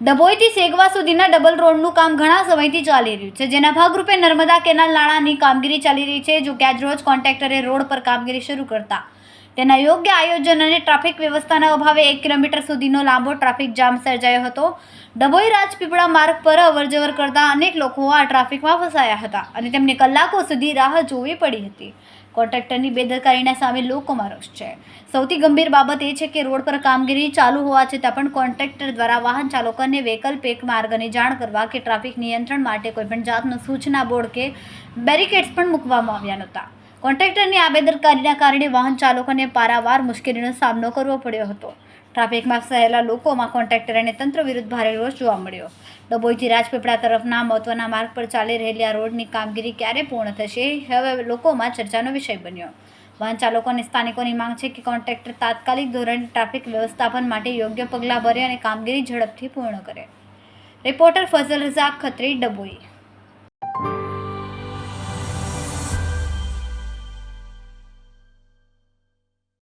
ડભોઈથી સેગવા સુધીના ડબલ રોડનું કામ ઘણા સમયથી ચાલી રહ્યું છે, જેના ભાગરૂપે નર્મદા કેનાલ નાળાની કામગીરી ચાલી રહી છે. જો કે આજરોજ કોન્ટ્રાક્ટરે રોડ પર કામગીરી શરૂ કરતા તેના યોગ્ય આયોજન અને ટ્રાફિક વ્યવસ્થાના અભાવે 1 કિલોમીટર સુધીનો લાંબો ટ્રાફિક જામ સર્જાયો હતો. ડભોઈ રાજપીપળા માર્ગ પર અવરજવર કરતા અનેક લોકો આ ટ્રાફિકમાં ફસાયા હતા અને તેમને કલાકો સુધી રાહ જોવી પડી હતી. કોન્ટ્રાક્ટરની બેદરકારીના સામે લોકોમાં રોષ છે. સૌથી ગંભીર બાબત એ છે કે રોડ પર કામગીરી ચાલુ હોવા છતાં પણ કોન્ટ્રાક્ટર દ્વારા વાહન ચાલકોને વૈકલ્પિક માર્ગની જાણ કરવા કે ટ્રાફિક નિયંત્રણ માટે કોઈપણ જાતનું સૂચના બોર્ડ કે બેરિકેડ્સ પણ મૂકવામાં આવ્યા નહોતા. કોન્ટ્રાક્ટરની આ બેદરકારીના કારણે વાહન ચાલકોને પારાવાર મુશ્કેલીનો સામનો કરવો પડ્યો હતો. ટ્રાફિકમાં ફસાયેલા લોકોમાં કોન્ટ્રાક્ટર અને તંત્ર વિરુદ્ધ ભારે રોષ જોવા મળ્યો. ડભોઈથી રાજપીપળા તરફના મહત્વના માર્ગ પર ચાલી રહેલી આ રોડની કામગીરી ક્યારે પૂર્ણ થશે, હવે લોકોમાં ચર્ચાનો વિષય બન્યો. વાહન ચાલકો અને સ્થાનિકોની માંગ છે કે કોન્ટ્રાક્ટર તાત્કાલિક ધોરણે ટ્રાફિક વ્યવસ્થાપન માટે યોગ્ય પગલાં ભરે અને કામગીરી ઝડપથી પૂર્ણ કરે. રિપોર્ટર ફઝલ રઝાક ખત્રી, ડભોઈ.